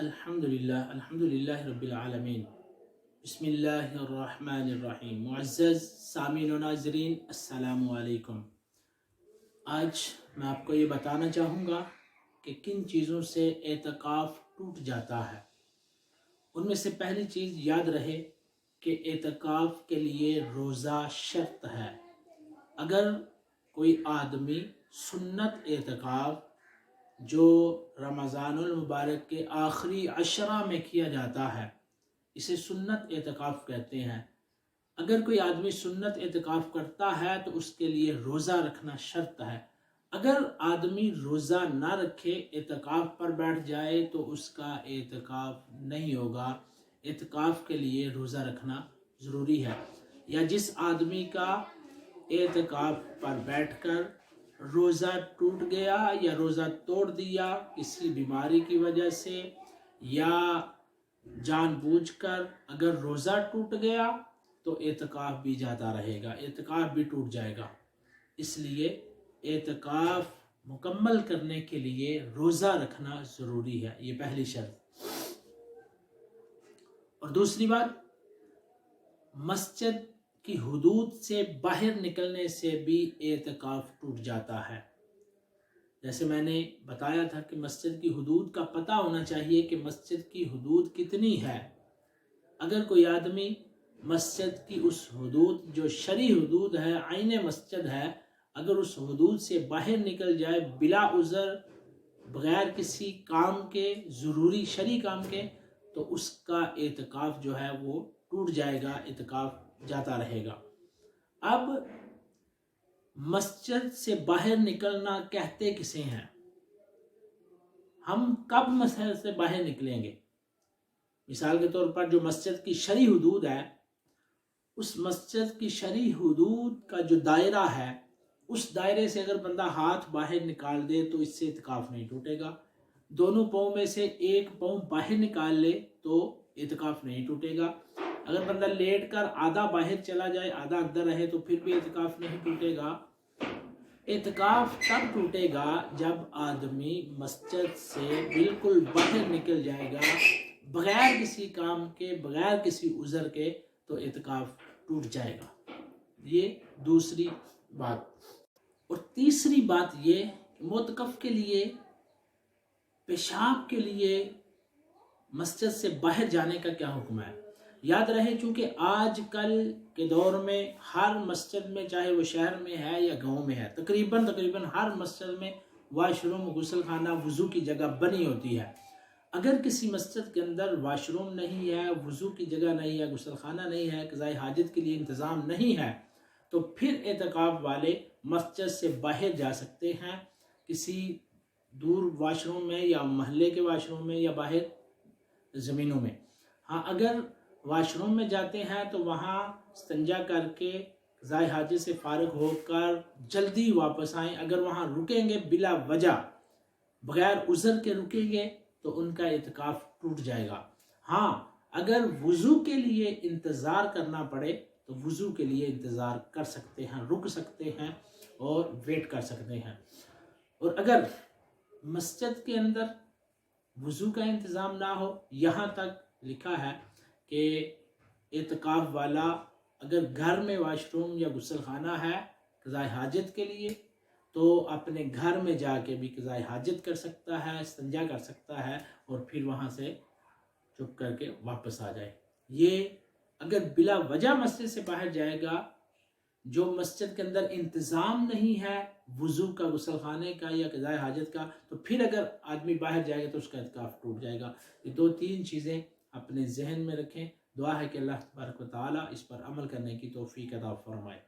الحمدللہ رب العالمین، بسم اللہ الرحمن الرحیم۔ معزز سامعین و ناظرین، السلام علیکم۔ آج میں آپ کو یہ بتانا چاہوں گا کہ کن چیزوں سے اعتکاف ٹوٹ جاتا ہے۔ ان میں سے پہلی چیز یاد رہے کہ اعتکاف کے لیے روزہ شرط ہے۔ اگر کوئی آدمی سنت اعتکاف جو رمضان المبارک کے آخری عشرہ میں کیا جاتا ہے، اسے سنت اعتکاف کہتے ہیں، اگر کوئی آدمی سنت اعتکاف کرتا ہے تو اس کے لیے روزہ رکھنا شرط ہے۔ اگر آدمی روزہ نہ رکھے، اعتکاف پر بیٹھ جائے تو اس کا اعتکاف نہیں ہوگا۔ اعتکاف کے لیے روزہ رکھنا ضروری ہے۔ یا جس آدمی کا اعتکاف پر بیٹھ کر روزہ ٹوٹ گیا یا روزہ توڑ دیا کسی بیماری کی وجہ سے، یا جان بوجھ کر اگر روزہ ٹوٹ گیا تو اعتکاف بھی جاتا رہے گا، اعتکاف بھی ٹوٹ جائے گا۔ اس لیے اعتکاف مکمل کرنے کے لیے روزہ رکھنا ضروری ہے، یہ پہلی شرط۔ اور دوسری بات، مسجد کی حدود سے باہر نکلنے سے بھی اعتکاف ٹوٹ جاتا ہے۔ جیسے میں نے بتایا تھا کہ مسجد کی حدود کا پتہ ہونا چاہیے کہ مسجد کی حدود کتنی ہے۔ اگر کوئی آدمی مسجد کی اس حدود جو شرعی حدود ہے، عین مسجد ہے، اگر اس حدود سے باہر نکل جائے بلا عذر، بغیر کسی کام کے، ضروری شرعی کام کے، تو اس کا اعتکاف جو ہے وہ ٹوٹ جائے گا، اعتکاف جاتا رہے گا۔ اب مسجد سے باہر نکلنا کہتے کسے ہیں؟ ہم کب مسجد سے باہر نکلیں گے؟ مثال کے طور پر جو مسجد کی شرعی حدود ہے، اس مسجد کی شرعی حدود کا جو دائرہ ہے، اس دائرے سے اگر بندہ ہاتھ باہر نکال دے تو اس سے اعتکاف نہیں ٹوٹے گا۔ دونوں پاؤں میں سے ایک پاؤں باہر نکال لے تو اعتکاف نہیں ٹوٹے گا۔ اگر بندہ لیٹ کر آدھا باہر چلا جائے آدھا اندر رہے تو پھر بھی اعتکاف نہیں ٹوٹے گا۔ اعتکاف تب ٹوٹے گا جب آدمی مسجد سے بالکل باہر نکل جائے گا، بغیر کسی کام کے، بغیر کسی عذر کے، تو اعتکاف ٹوٹ جائے گا۔ یہ دوسری بات۔ اور تیسری بات یہ کہ معتکف کے لیے پیشاب کے لیے مسجد سے باہر جانے کا کیا حکم ہے؟ یاد رہے، چونکہ آج کل کے دور میں ہر مسجد میں، چاہے وہ شہر میں ہے یا گاؤں میں ہے، تقریباً ہر مسجد میں واش روم، غسل خانہ، وضو کی جگہ بنی ہوتی ہے۔ اگر کسی مسجد کے اندر واش روم نہیں ہے، وضو کی جگہ نہیں ہے، غسل خانہ نہیں ہے، قضاء حاجت کے لیے انتظام نہیں ہے، تو پھر اعتکاف والے مسجد سے باہر جا سکتے ہیں، کسی دور واش روم میں یا محلے کے واش روم میں یا باہر زمینوں میں۔ ہاں، اگر واش روم میں جاتے ہیں تو وہاں استنجا کر کے قضاء حاجت سے فارغ ہو کر جلدی واپس آئیں۔ اگر وہاں رکیں گے بلا وجہ، بغیر عذر کے رکیں گے تو ان کا اعتکاف ٹوٹ جائے گا۔ ہاں، اگر وضو کے لیے انتظار کرنا پڑے تو وضو کے لیے انتظار کر سکتے ہیں، رک سکتے ہیں اور ویٹ کر سکتے ہیں۔ اور اگر مسجد کے اندر وضو کا انتظام نہ ہو، یہاں تک لکھا ہے کہ اعتکاف والا اگر گھر میں واش روم یا غسل خانہ ہے قضاء حاجت کے لیے تو اپنے گھر میں جا کے بھی قضاء حاجت کر سکتا ہے، استنجا کر سکتا ہے اور پھر وہاں سے چپ کر کے واپس آ جائے۔ یہ اگر بلا وجہ مسجد سے باہر جائے گا، جو مسجد کے اندر انتظام نہیں ہے وضو کا، غسل خانے کا یا قضاء حاجت کا، تو پھر اگر آدمی باہر جائے گا تو اس کا اعتکاف ٹوٹ جائے گا۔ یہ دو تین چیزیں اپنے ذہن میں رکھیں۔ دعا ہے کہ اللہ تبارک و تعالی اس پر عمل کرنے کی توفیق عطا فرمائے۔